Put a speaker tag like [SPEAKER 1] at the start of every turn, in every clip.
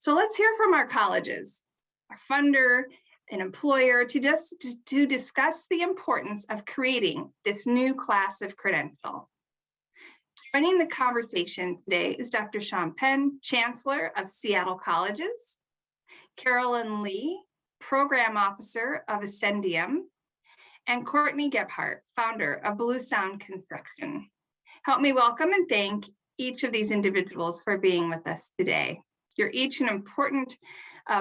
[SPEAKER 1] So let's hear from our colleges, our funder, an employer to discuss the importance of creating this new class of credential. Joining the conversation today is Dr. Sean Penn, Chancellor of Seattle Colleges, Carolyn Lee, Program Officer of Ascendium, and Courtney Gebhardt, founder of Blue Sound Construction. Help me welcome and thank each of these individuals for being with us today. You're each an important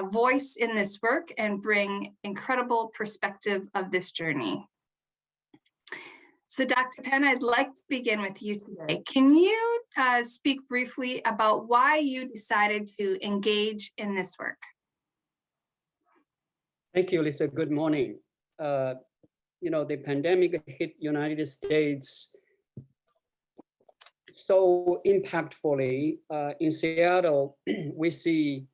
[SPEAKER 1] voice in this work and bring incredible perspective of this journey. So Dr. Penn, I'd like to begin with you today. Can you speak briefly about why you decided to engage in this work?
[SPEAKER 2] Thank you, Lisa. Good morning. The pandemic hit United States so impactfully. In Seattle, we see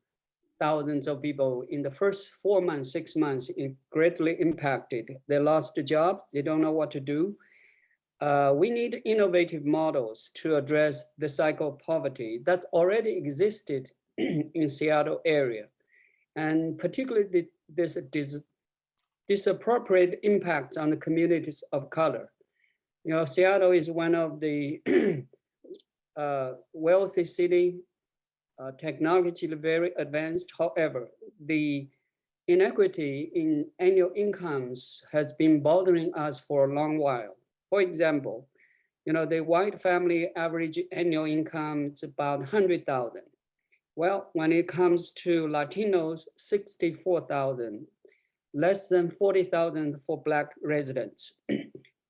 [SPEAKER 2] thousands of people in the first 4 months, 6 months, greatly impacted. They lost a job, they don't know what to do. We need innovative models to address the cycle of poverty that already existed in Seattle area, and particularly this disappropriate impact on the communities of color. Seattle is one of the wealthy city, technologically very advanced. However, the inequity in annual incomes has been bothering us for a long while. For example, the white family average annual income is about 100,000. Well, when it comes to Latinos, 64,000, less than 40,000 for Black residents.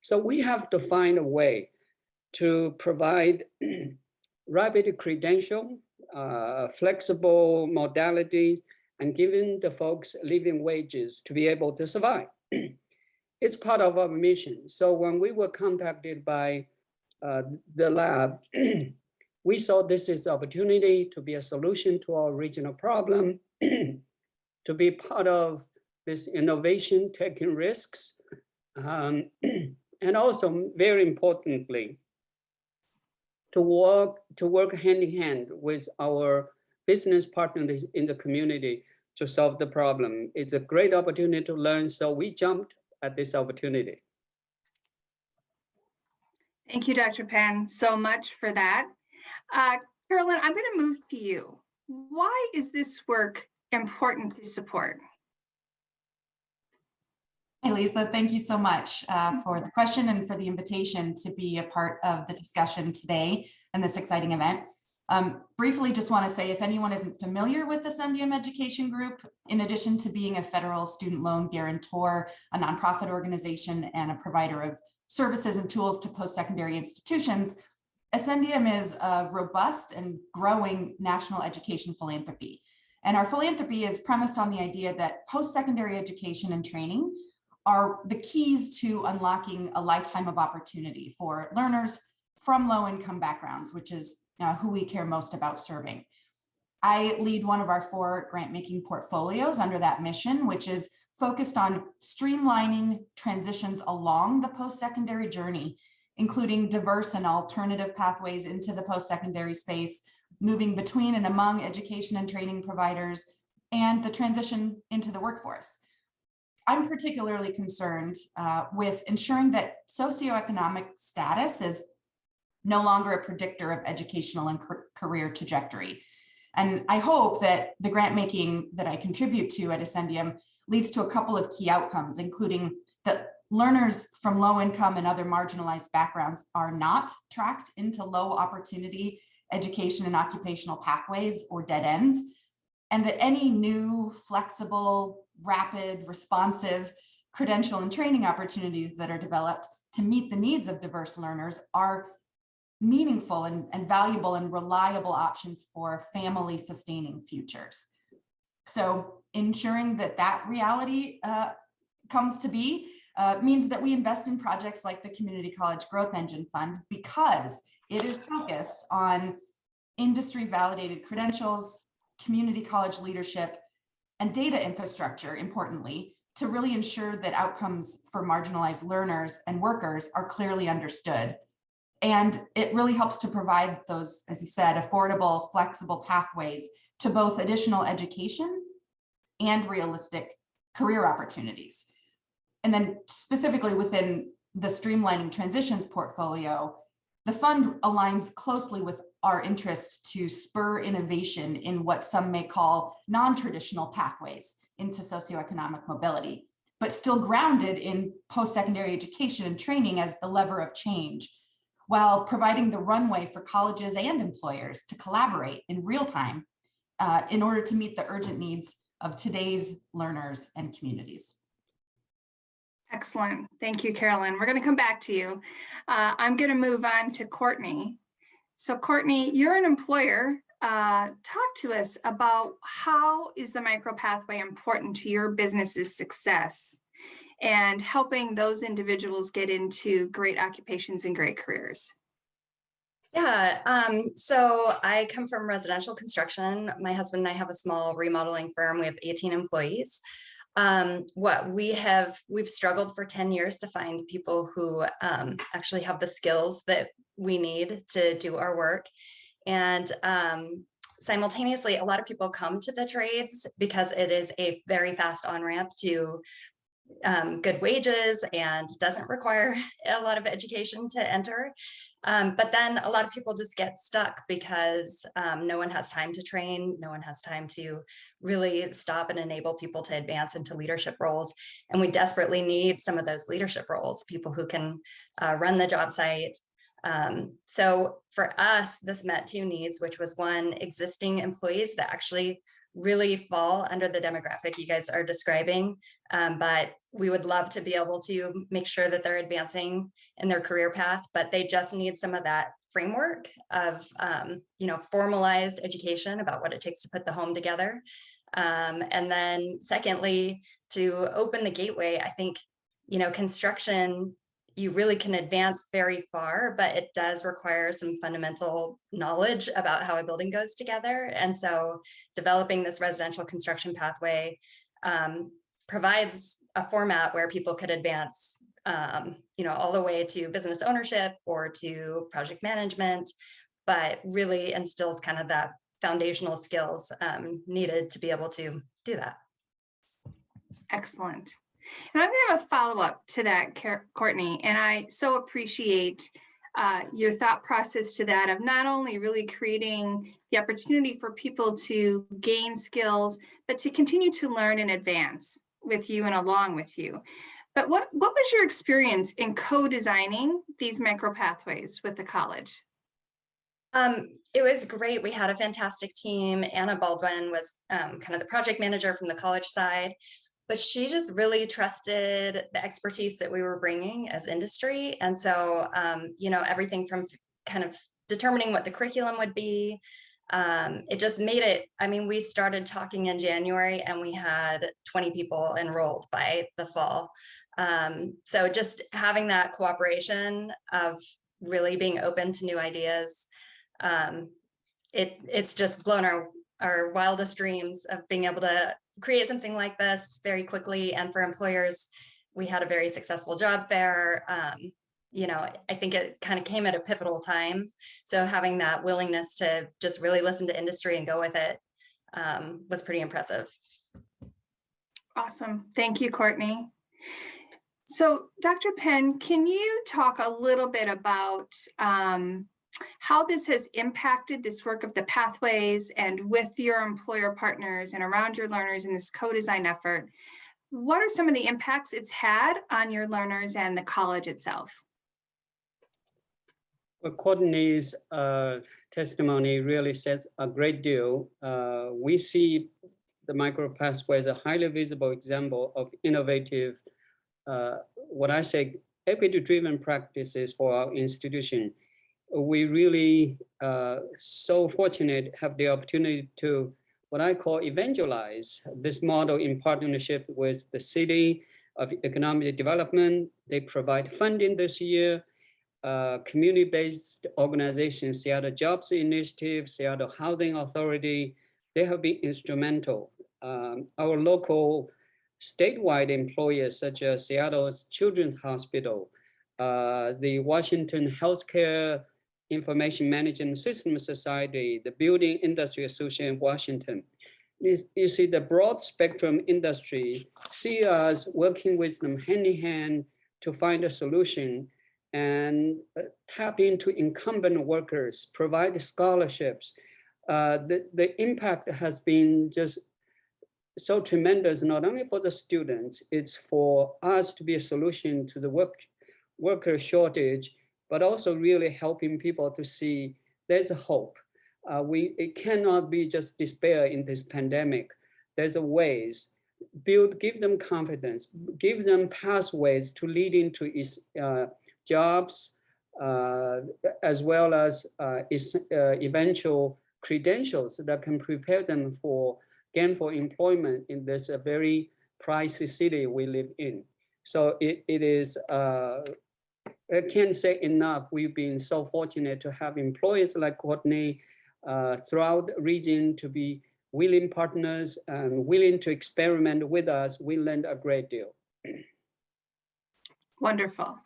[SPEAKER 2] So we have to find a way to provide rapid credential, flexible modalities, and giving the folks living wages to be able to survive. It's part of our mission. So when we were contacted by the lab, we saw this is an opportunity to be a solution to our regional problem, to be part of this innovation, taking risks, and also very importantly, to work hand in hand with our business partners in the community to solve the problem. It's a great opportunity to learn, so we jumped at this opportunity.
[SPEAKER 1] Thank you, Dr. Penn, so much for that. Carolyn, I'm going to move to you. Why is this work important to support?
[SPEAKER 3] Hey, Lisa, thank you so much for the question and for the invitation to be a part of the discussion today and this exciting event. Briefly, just want to say, if anyone isn't familiar with the Ascendium Education Group, in addition to being a federal student loan guarantor, a nonprofit organization, and a provider of services and tools to post-secondary institutions, Ascendium is a robust and growing national education philanthropy. And our philanthropy is premised on the idea that post-secondary education and training are the keys to unlocking a lifetime of opportunity for learners from low-income backgrounds, which is who we care most about serving. I lead one of our 4 grant-making portfolios under that mission, which is focused on streamlining transitions along the post-secondary journey, including diverse and alternative pathways into the post-secondary space, moving between and among education and training providers, and the transition into the workforce. I'm particularly concerned with ensuring that socioeconomic status is no longer a predictor of educational and career trajectory. And I hope that the grant making that I contribute to at Ascendium leads to a couple of key outcomes, including that learners from low income and other marginalized backgrounds are not tracked into low opportunity education and occupational pathways or dead ends, and that any new, flexible, rapid, responsive credential and training opportunities that are developed to meet the needs of diverse learners are meaningful and valuable and reliable options for family sustaining futures. So ensuring that that reality comes to be means that we invest in projects like the Community College Growth Engine Fund, because it is focused on industry validated credentials, community college leadership, and data infrastructure, importantly, to really ensure that outcomes for marginalized learners and workers are clearly understood And it really helps to provide those, as you said, affordable, flexible pathways to both additional education and realistic career opportunities. And then specifically within the Streamlining Transitions portfolio, the fund aligns closely with our interest to spur innovation in what some may call non-traditional pathways into socioeconomic mobility, but still grounded in post-secondary education and training as the lever of change, while providing the runway for colleges and employers to collaborate in real time in order to meet the urgent needs of today's learners and communities.
[SPEAKER 1] Excellent. Thank you, Carolyn. We're going to come back to you. I'm going to move on to Courtney. So Courtney, you're an employer. Talk to us about how is the micro pathway important to your business's success and helping those individuals get into great occupations and great careers?
[SPEAKER 4] Yeah, so I come from residential construction. My husband and I have a small remodeling firm. We have 18 employees. We've struggled for 10 years to find people who actually have the skills that we need to do our work. And simultaneously, a lot of people come to the trades because it is a very fast on-ramp to good wages and doesn't require a lot of education to enter. But then a lot of people just get stuck because no one has time to train, no one has time to really stop and enable people to advance into leadership roles. And we desperately need some of those leadership roles, people who can run the job site. So for us, this met two needs, which was one, existing employees that actually really fall under the demographic you guys are describing, but we would love to be able to make sure that they're advancing in their career path, but they just need some of that framework of formalized education about what it takes to put the home together. And then secondly, to open the gateway, I think, construction, you really can advance very far, but it does require some fundamental knowledge about how a building goes together. And so developing this residential construction pathway provides a format where people could advance, all the way to business ownership or to project management, but really instills kind of that foundational skills needed to be able to do that.
[SPEAKER 1] Excellent. And I'm going to have a follow-up to that, Courtney, and I so appreciate your thought process to that of not only really creating the opportunity for people to gain skills, but to continue to learn and advance with you and along with you. But what was your experience in co-designing these micro pathways with the college?
[SPEAKER 4] It was great. We had a fantastic team. Anna Baldwin was kind of the project manager from the college side. But she just really trusted the expertise that we were bringing as industry. And so, everything from kind of determining what the curriculum would be, it just made it, we started talking in January and we had 20 people enrolled by the fall. So just having that cooperation of really being open to new ideas, it's just blown our wildest dreams of being able to create something like this very quickly. And for employers, we had a very successful job fair. I think it kind of came at a pivotal time. So having that willingness to just really listen to industry and go with it was pretty impressive.
[SPEAKER 1] Awesome. Thank you, Courtney. So Dr. Penn, can you talk a little bit about how this has impacted this work of the pathways and with your employer partners and around your learners in this co-design effort? What are some of the impacts it's had on your learners and the college itself?
[SPEAKER 2] Well, Courtney's testimony really says a great deal. We see the micro pathway as a highly visible example of innovative, what I say, equity-driven practices for our institution. We really so fortunate have the opportunity to what I call evangelize this model in partnership with the City of Economic Development. They provide funding this year. Community-based organizations, Seattle Jobs Initiative, Seattle Housing Authority, they have been instrumental. Our local statewide employers such as Seattle's Children's Hospital, the Washington Healthcare Information Management System Society, the Building Industry Association of Washington. You see the broad spectrum industry see us working with them hand in hand to find a solution and tap into incumbent workers, provide scholarships. The impact has been just so tremendous, not only for the students, it's for us to be a solution to the worker shortage, but also really helping people to see there's a hope. It cannot be just despair in this pandemic. There's a ways, give them confidence, give them pathways to lead into jobs, as well as eventual credentials that can prepare them for gainful employment in this very pricey city we live in. So it is, I can't say enough. We've been so fortunate to have employers like Courtney throughout the region to be willing partners and willing to experiment with us. We learned a great deal.
[SPEAKER 1] Wonderful.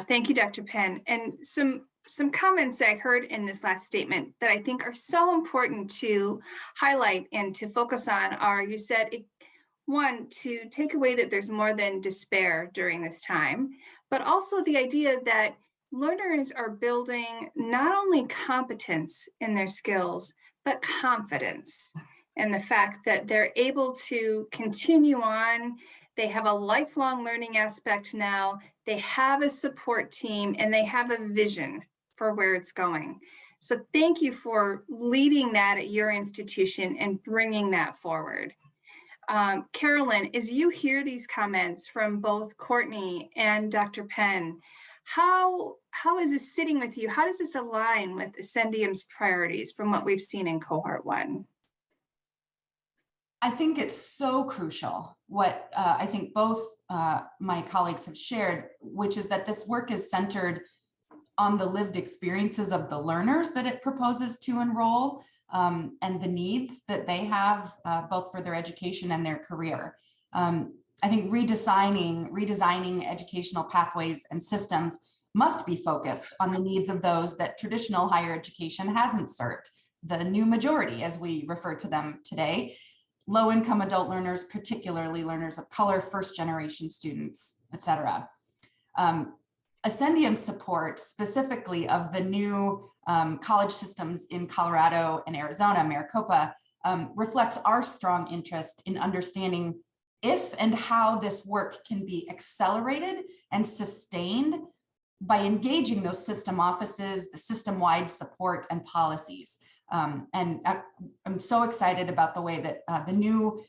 [SPEAKER 1] Thank you, Dr. Penn. And some comments I heard in this last statement that I think are so important to highlight and to focus on are, you said, one, to take away that there's more than despair during this time, but also the idea that learners are building not only competence in their skills, but confidence in the fact that they're able to continue on. They have a lifelong learning aspect now. They have a support team and they have a vision for where it's going. So thank you for leading that at your institution and bringing that forward. Carolyn, as you hear these comments from both Courtney and Dr. Penn, how is this sitting with you? How does this align with Ascendium's priorities from what we've seen in Cohort 1?
[SPEAKER 3] I think it's so crucial what I think both my colleagues have shared, which is that this work is centered on the lived experiences of the learners that it proposes to enroll and the needs that they have both for their education and their career. I think redesigning educational pathways and systems must be focused on the needs of those that traditional higher education hasn't served, the new majority, as we refer to them today. Low-income adult learners, particularly learners of color, first-generation students, et cetera. Ascendium support specifically of the new college systems in Colorado and Arizona, Maricopa, reflects our strong interest in understanding if and how this work can be accelerated and sustained by engaging those system offices, the system-wide support and policies. And I'm so excited about the way that the new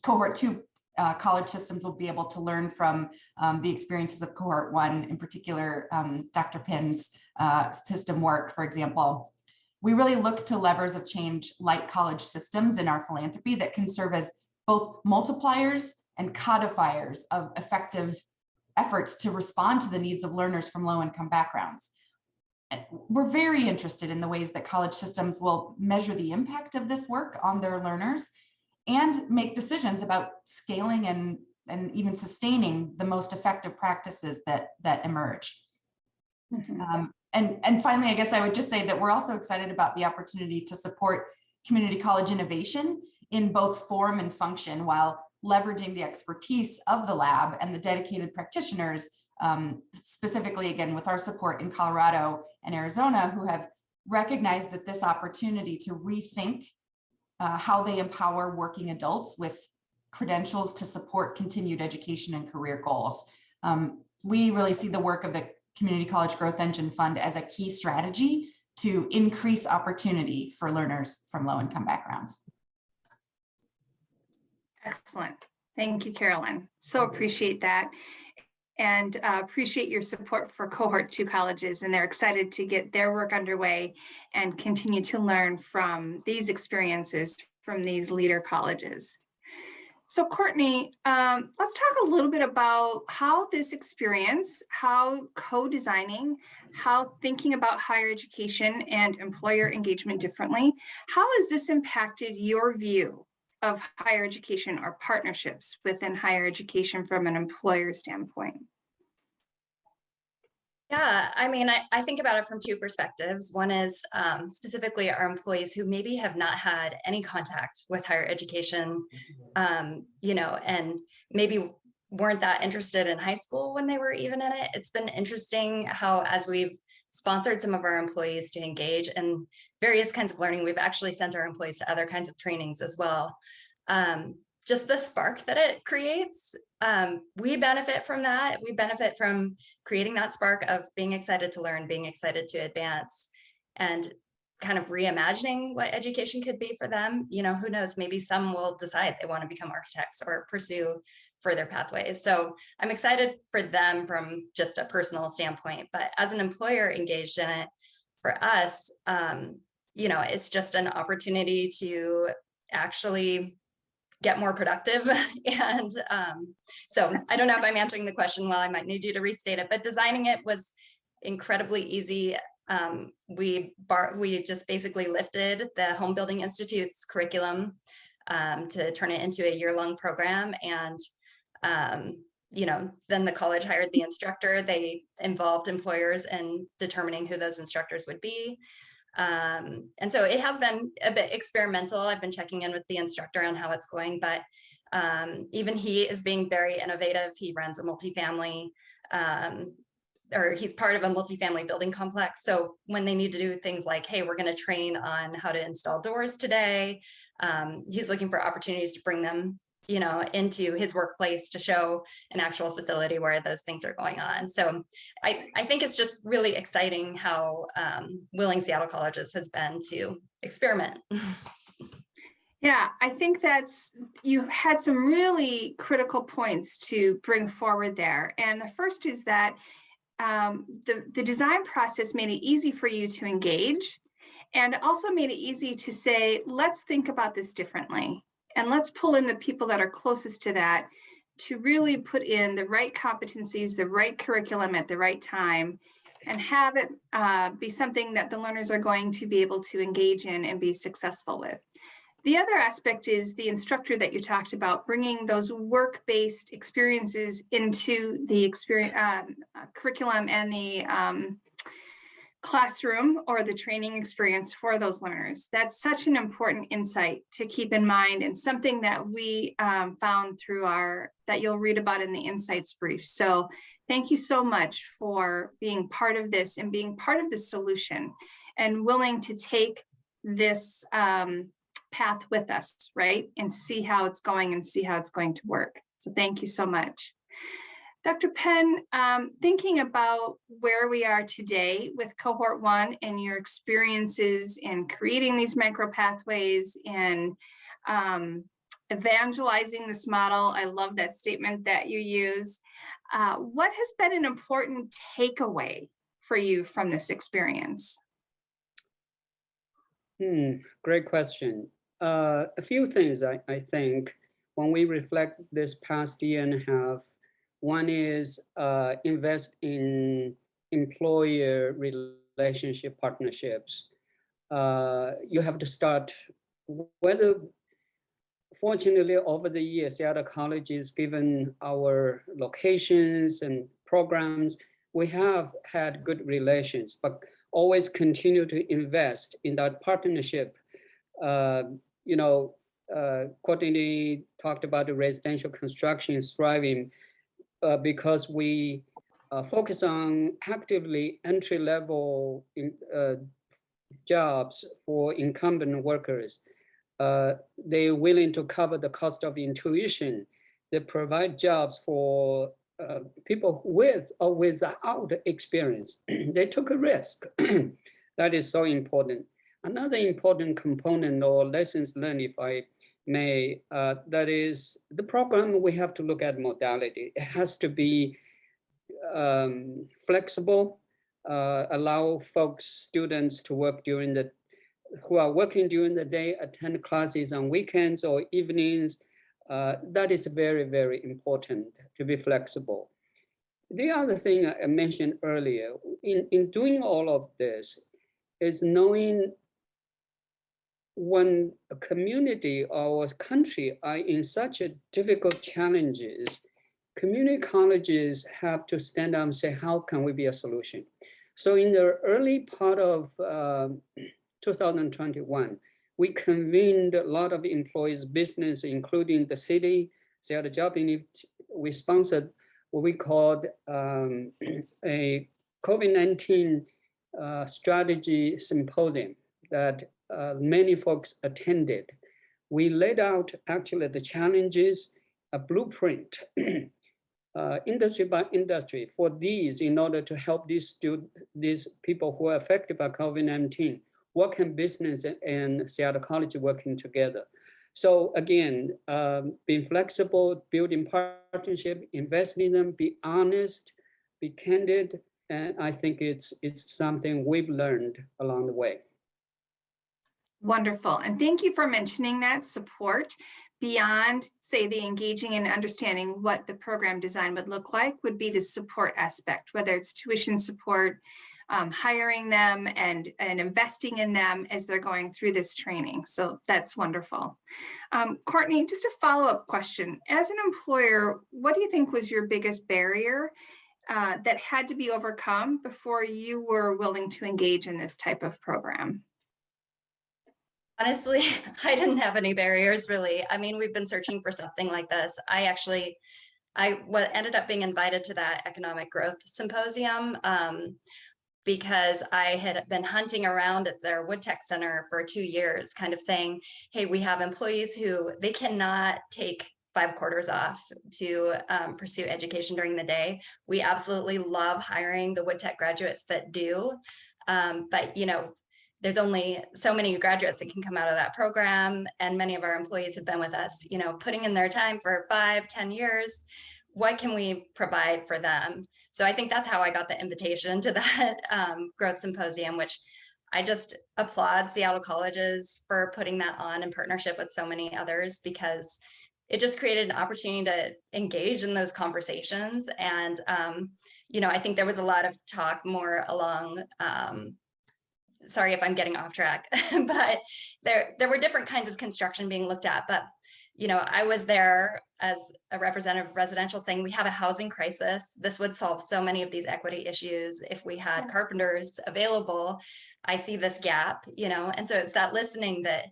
[SPEAKER 3] Cohort 2 college systems will be able to learn from the experiences of Cohort 1, in particular, Dr. Penn's system work, for example. We really look to levers of change like college systems in our philanthropy that can serve as both multipliers and codifiers of effective efforts to respond to the needs of learners from low-income backgrounds. We're very interested in the ways that college systems will measure the impact of this work on their learners and make decisions about scaling and even sustaining the most effective practices that emerge. Mm-hmm. And finally, I guess I would just say that we're also excited about the opportunity to support community college innovation in both form and function while leveraging the expertise of the lab and the dedicated practitioners, specifically again with our support in Colorado and Arizona, who have recognized that this opportunity to rethink how they empower working adults with credentials to support continued education and career goals. We really see the work of the Community College Growth Engine Fund as a key strategy to increase opportunity for learners from low-income backgrounds.
[SPEAKER 1] Excellent. Thank you, Carolyn. So appreciate that. And appreciate your support for Cohort 2 colleges, and they're excited to get their work underway and continue to learn from these experiences from these leader colleges. So Courtney, let's talk a little bit about how this experience, how co-designing, how thinking about higher education and employer engagement differently, how has this impacted your view of higher education or partnerships within higher education from an employer standpoint?
[SPEAKER 4] Yeah, I mean, I think about it from two perspectives. One is specifically our employees who maybe have not had any contact with higher education, you know, and maybe weren't that interested in high school when they were even in it. It's been interesting how, as we've sponsored some of our employees to engage in various kinds of learning, we've actually sent our employees to other kinds of trainings as well. Just the spark that it creates, we benefit from that. We benefit from creating that spark of being excited to learn, being excited to advance, and kind of reimagining what education could be for them. You know, who knows, maybe some will decide they want to become architects or pursue further pathways. So I'm excited for them from just a personal standpoint, but as an employer engaged in it, for us, you know, it's just an opportunity to actually get more productive. And so I don't know if I'm answering the question well. I might need you to restate it, but designing it was incredibly easy. We just basically lifted the Home Building Institute's curriculum to turn it into a year-long program. And you know, then the college hired the instructor. They involved employers in determining who those instructors would be. And so it has been a bit experimental. I've been checking in with the instructor on how it's going, but even he is being very innovative. He runs a multifamily, or he's part of a multifamily building complex. So when they need to do things like, hey, we're going to train on how to install doors today, he's looking for opportunities to bring them, you know, into his workplace to show an actual facility where those things are going on. So I think it's just really exciting how willing Seattle Colleges has been to experiment.
[SPEAKER 1] Yeah, I think you had some really critical points to bring forward there. And the first is that the design process made it easy for you to engage, and also made it easy to say, let's think about this differently. And let's pull in the people that are closest to that to really put in the right competencies, the right curriculum at the right time, and have it be something that the learners are going to be able to engage in and be successful with. The other aspect is the instructor that you talked about, bringing those work-based experiences into the curriculum and the classroom or the training experience for those learners. That's such an important insight to keep in mind, and something that we found through that you'll read about in the insights brief. So thank you so much for being part of this and being part of the solution and willing to take this path with us, right? And see how it's going and see how it's going to work. So thank you so much. Dr. Penn, thinking about where we are today with Cohort 1 and your experiences in creating these micro pathways and evangelizing this model, I love that statement that you use. What has been an important takeaway for you from this experience?
[SPEAKER 2] Great question. A few things I think when we reflect this past year and a half. One is invest in employer relationship partnerships. You have to start, fortunately over the years, Seattle Colleges, given our locations and programs, we have had good relations, but always continue to invest in that partnership. You know, Courtney talked about the residential construction is thriving. Because we focus on actively entry-level jobs for incumbent workers. They're willing to cover the cost of intuition. They provide jobs for people with or without experience. They took a risk. That is so important. Another important component or lessons learned, if I may, that is the program. We have to look at modality. It has to be flexible, allow folks, students to work who are working during the day, attend classes on weekends or evenings. That is very, very important to be flexible. The other thing I mentioned earlier, in doing all of this, is knowing when a community or a country are in such a difficult challenges, community colleges have to stand up and say, how can we be a solution? So in the early part of 2021, we convened a lot of employees, business, including the city, Seattle Job Unit. We sponsored what we called a COVID-19 strategy symposium that many folks attended. We laid out actually the challenges, a blueprint, industry by industry for these in order to help these people who are affected by COVID-19. What can business and Seattle College working together? So again, being flexible, building partnership, invest in them, be honest, be candid, and I think it's something we've learned along the way.
[SPEAKER 1] Wonderful. And thank you for mentioning that support beyond, say, the engaging and understanding what the program design would look like would be the support aspect, whether it's tuition support, hiring them and investing in them as they're going through this training. So that's wonderful. Courtney, just a follow-up question. As an employer, what do you think was your biggest barrier that had to be overcome before you were willing to engage in this type of program?
[SPEAKER 4] Honestly, I didn't have any barriers really. I mean, we've been searching for something like this. I ended up being invited to that economic growth symposium because I had been hunting around at their Wood Tech Center for 2 years, kind of saying, hey, we have employees who they cannot take 5 quarters off to pursue education during the day. We absolutely love hiring the Wood Tech graduates that do, but you know, there's only so many graduates that can come out of that program. And many of our employees have been with us, you know, putting in their time for 5-10 years. What can we provide for them? So I think that's how I got the invitation to that growth symposium, which I just applaud Seattle colleges for putting that on in partnership with so many others, because it just created an opportunity to engage in those conversations. And, you know, I think there was a lot of talk more along, sorry if I'm getting off track, but there were different kinds of construction being looked at. But, you know, I was there as a representative of residential saying we have a housing crisis. This would solve so many of these equity issues if we had carpenters available. I see this gap, you know, and so it's that listening that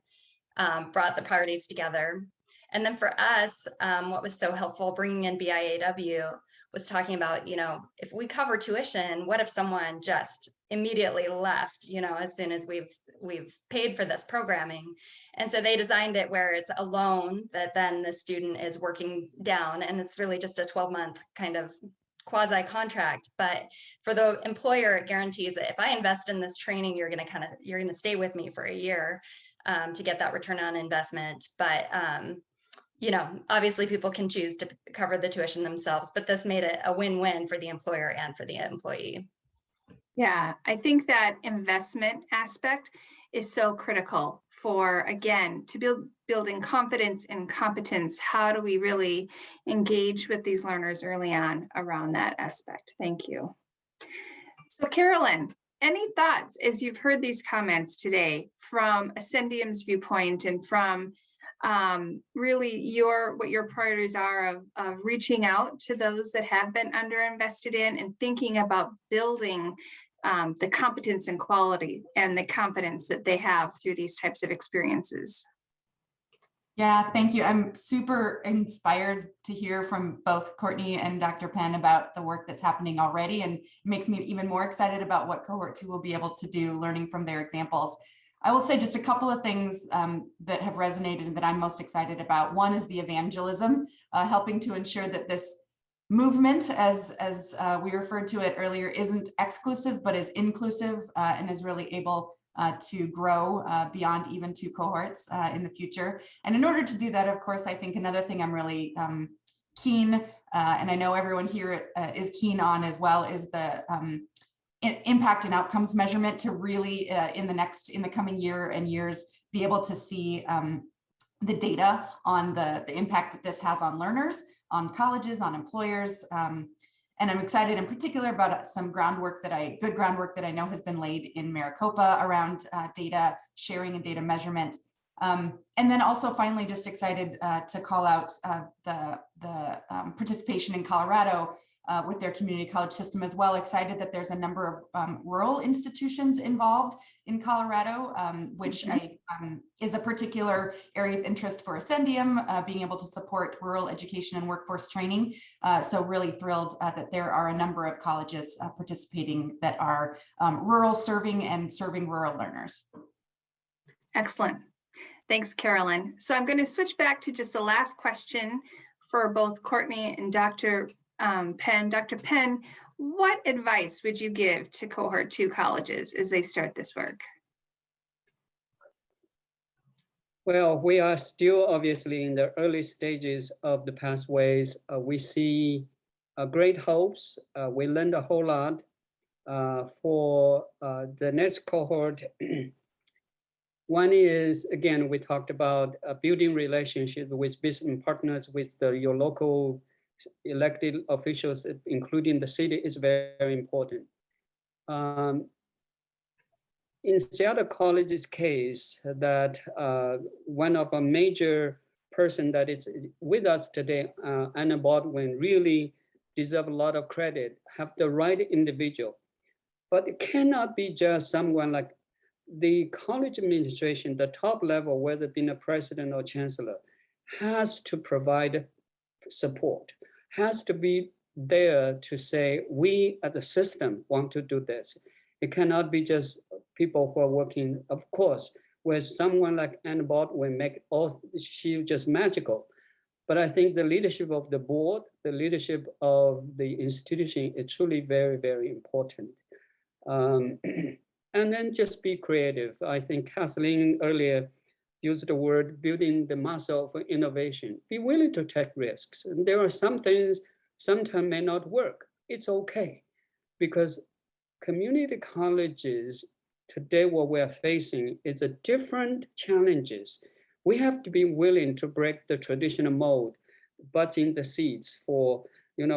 [SPEAKER 4] brought the parties together. And then for us, what was so helpful bringing in BIAW was talking about, you know, if we cover tuition, what if someone just immediately left, you know, as soon as we've paid for this programming? And so they designed it where it's a loan that then the student is working down, and it's really just a 12-month kind of quasi contract. But for the employer, it guarantees that if I invest in this training, you're going to stay with me for a year to get that return on investment. But you know, obviously people can choose to cover the tuition themselves, but this made it a win-win for the employer and for the employee.
[SPEAKER 1] Yeah, I think that investment aspect is so critical for, again, to building confidence and competence. How do we really engage with these learners early on around that aspect? Thank you. So Carolyn, any thoughts as you've heard these comments today from Ascendium's viewpoint and from really what your priorities are of reaching out to those that have been underinvested in and thinking about building the competence and quality and the confidence that they have through these types of experiences?
[SPEAKER 3] Yeah, thank you. I'm super inspired to hear from both Courtney and Dr. Penn about the work that's happening already, and it makes me even more excited about what Cohort 2 will be able to do, learning from their examples. I will say just a couple of things that have resonated and that I'm most excited about. One is the evangelism, helping to ensure that this movement, as we referred to it earlier, isn't exclusive, but is inclusive and is really able to grow beyond even 2 cohorts in the future. And in order to do that, of course, I think another thing I'm really keen, and I know everyone here is keen on as well, is the impact and outcomes measurement to really in the coming year and years be able to see the data on the impact that this has on learners, on colleges, on employers. And I'm excited in particular about some good groundwork that I know has been laid in Maricopa around data sharing and data measurement. And then also finally, just excited to call out the participation in Colorado with their community college system as well. Excited that there's a number of rural institutions involved in Colorado, which is a particular area of interest for Ascendium, being able to support rural education and workforce training. So really thrilled that there are a number of colleges participating that are rural serving and serving rural learners.
[SPEAKER 1] Excellent. Thanks, Carolyn. So I'm going to switch back to just the last question for both Courtney and Dr. Penn. Dr. Penn, what advice would you give to Cohort 2 colleges as they start this work?
[SPEAKER 2] Well, we are still obviously in the early stages of the pathways. We see great hopes. We learned a whole lot for the next cohort. One is, again, we talked about building relationships with business partners, with your local elected officials, including the city, is very, very important. In Seattle College's case, that one of a major person that is with us today, Anna Baldwin, really deserve a lot of credit, have the right individual. But it cannot be just someone like the college administration, the top level, whether being a president or chancellor, has to provide support, has to be there to say, we as a system want to do this. It cannot be just people who are working, of course, with someone like Anna Baldwin make all, she's just magical. But I think the leadership of the board, the leadership of the institution is truly very, very important. And then just be creative. I think Kathleen earlier used the word building the muscle for innovation. Be willing to take risks. And there are some things sometimes may not work. It's okay, because community colleges today, what we're facing is a different challenges. We have to be willing to break the traditional mold, butts in the seats for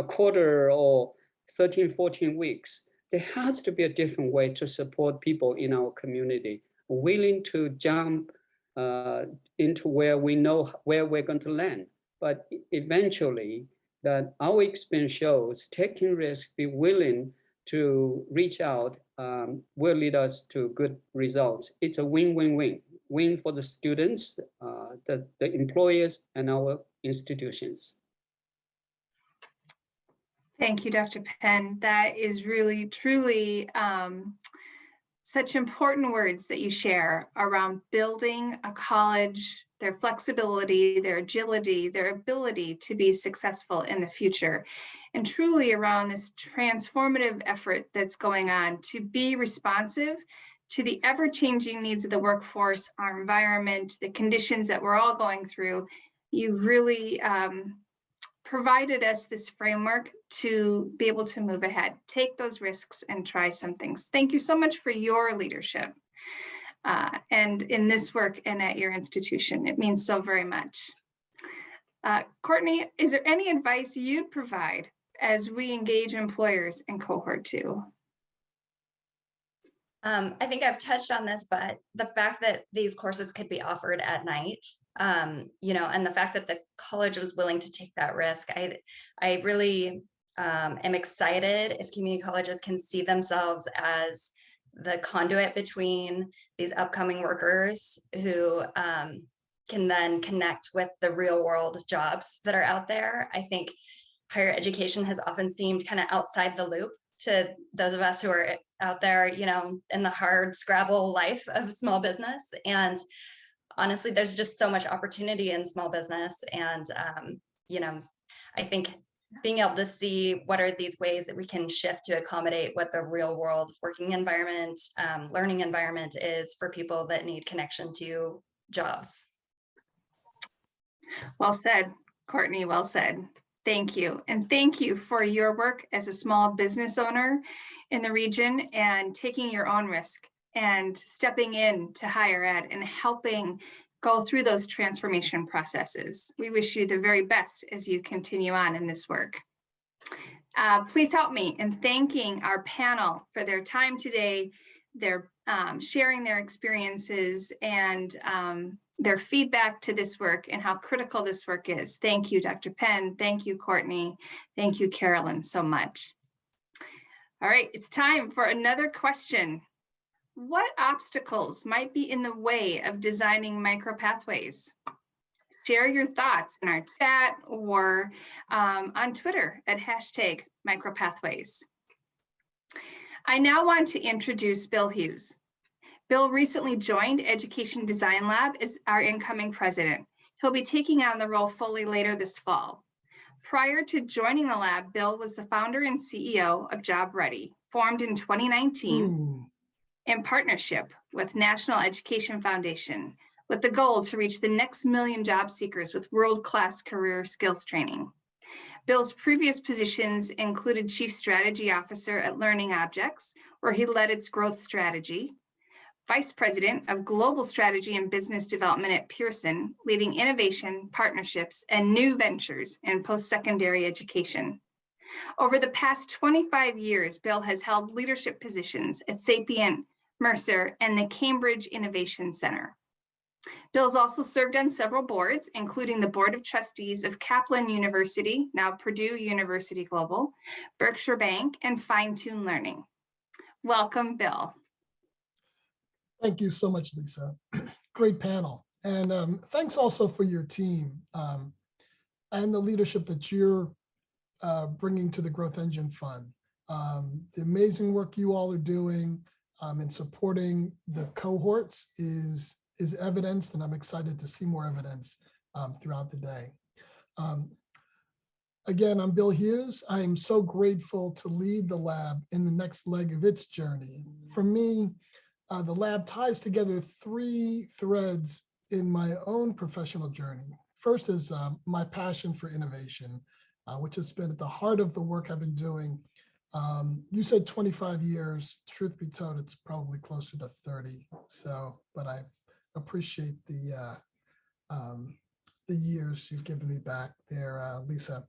[SPEAKER 2] quarter or 13, 14 weeks. There has to be a different way to support people in our community, willing to jump into where we know where we're going to land. But eventually, that our experience shows taking risks, be willing to reach out, will lead us to good results. It's a win-win-win. Win for the students, the employers, and our institutions.
[SPEAKER 1] Thank you, Dr. Penn. That is really, truly such important words that you share around building a college, their flexibility, their agility, their ability to be successful in the future, and truly around this transformative effort that's going on to be responsive to the ever-changing needs of the workforce, our environment, the conditions that we're all going through. You've really provided us this framework to be able to move ahead, take those risks and try some things. Thank you so much for your leadership and in this work and at your institution. It means so very much. Courtney, is there any advice you'd provide as we engage employers in Cohort 2?
[SPEAKER 4] I think I've touched on this, but the fact that these courses could be offered at night, and the fact that the college was willing to take that risk, I really am excited if community colleges can see themselves as the conduit between these upcoming workers who can then connect with the real world jobs that are out there. I think higher education has often seemed kind of outside the loop to those of us who are out there, in the hard scrabble life of small business. And honestly, there's just so much opportunity in small business. And, I think being able to see what are these ways that we can shift to accommodate what the real world working environment, learning environment is for people that need connection to jobs.
[SPEAKER 1] Well said, Courtney, well said. Thank you. And thank you for your work as a small business owner in the region and taking your own risk and stepping in to higher ed and helping go through those transformation processes. We wish you the very best as you continue on in this work. Please help me in thanking our panel for their time today, their sharing their experiences and their feedback to this work and how critical this work is. Thank you, Dr. Penn. Thank you, Courtney. Thank you, Carolyn, so much. All right, it's time for another question. What obstacles might be in the way of designing micropathways? Share your thoughts in our chat or on Twitter at #micropathways. I now want to introduce Bill Hughes. Bill recently joined Education Design Lab as our incoming president. He'll be taking on the role fully later this fall. Prior to joining the lab, Bill was the founder and CEO of Job Ready, formed in 2019 in partnership with National Education Foundation, with the goal to reach the next million job seekers with world-class career skills training. Bill's previous positions included Chief Strategy Officer at Learning Objects, where he led its growth strategy, Vice President of Global Strategy and Business Development at Pearson, leading innovation, partnerships, and new ventures in post-secondary education. Over the past 25 years, Bill has held leadership positions at Sapient, Mercer, and the Cambridge Innovation Center. Bill's also served on several boards, including the Board of Trustees of Kaplan University, now Purdue University Global, Berkshire Bank, and Fine Tune Learning. Welcome, Bill.
[SPEAKER 5] Thank you so much, Lisa. Great panel. And thanks also for your team and the leadership that you're bringing to the Growth Engine Fund. The amazing work you all are doing in supporting the cohorts is evidenced, and I'm excited to see more evidence throughout the day. Again, I'm Bill Hughes. I am so grateful to lead the lab in the next leg of its journey. For me, the lab ties together three threads in my own professional journey. First is my passion for innovation, which has been at the heart of the work I've been doing. You said 25 years. Truth be told, it's probably closer to 30. So, but I appreciate the years you've given me back there, Lisa.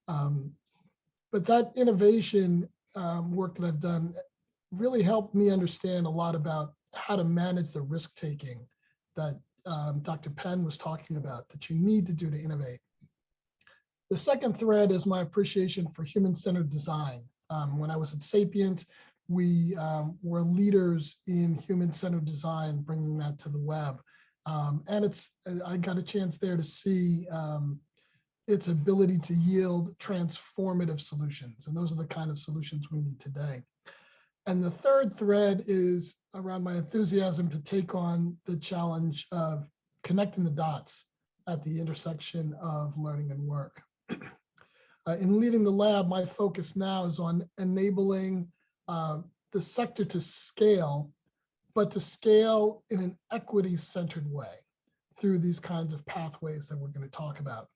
[SPEAKER 5] But that innovation work that I've done really helped me understand a lot about how to manage the risk-taking that Dr. Penn was talking about, that you need to do to innovate. The second thread is my appreciation for human-centered design. When I was at Sapient, we were leaders in human-centered design, bringing that to the web. And I got a chance there to see its ability to yield transformative solutions. And those are the kind of solutions we need today. And the third thread is around my enthusiasm to take on the challenge of connecting the dots at the intersection of learning and work. In leading the lab, my focus now is on enabling the sector to scale, but to scale in an equity-centered way through these kinds of pathways that we're going to talk about.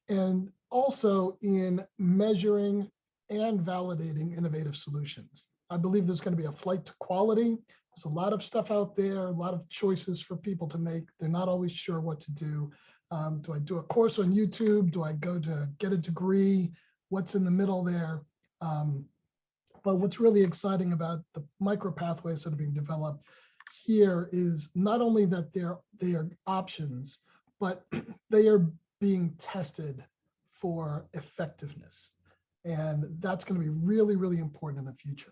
[SPEAKER 5] And also in measuring and validating innovative solutions. I believe there's going to be a flight to quality. There's a lot of stuff out there, a lot of choices for people to make. They're not always sure what to do. Do I do a course on YouTube? Do I go to get a degree? What's in the middle there? But what's really exciting about the micro pathways that are being developed here is not only that they are options, but they are being tested for effectiveness. And that's going to be really, really important in the future.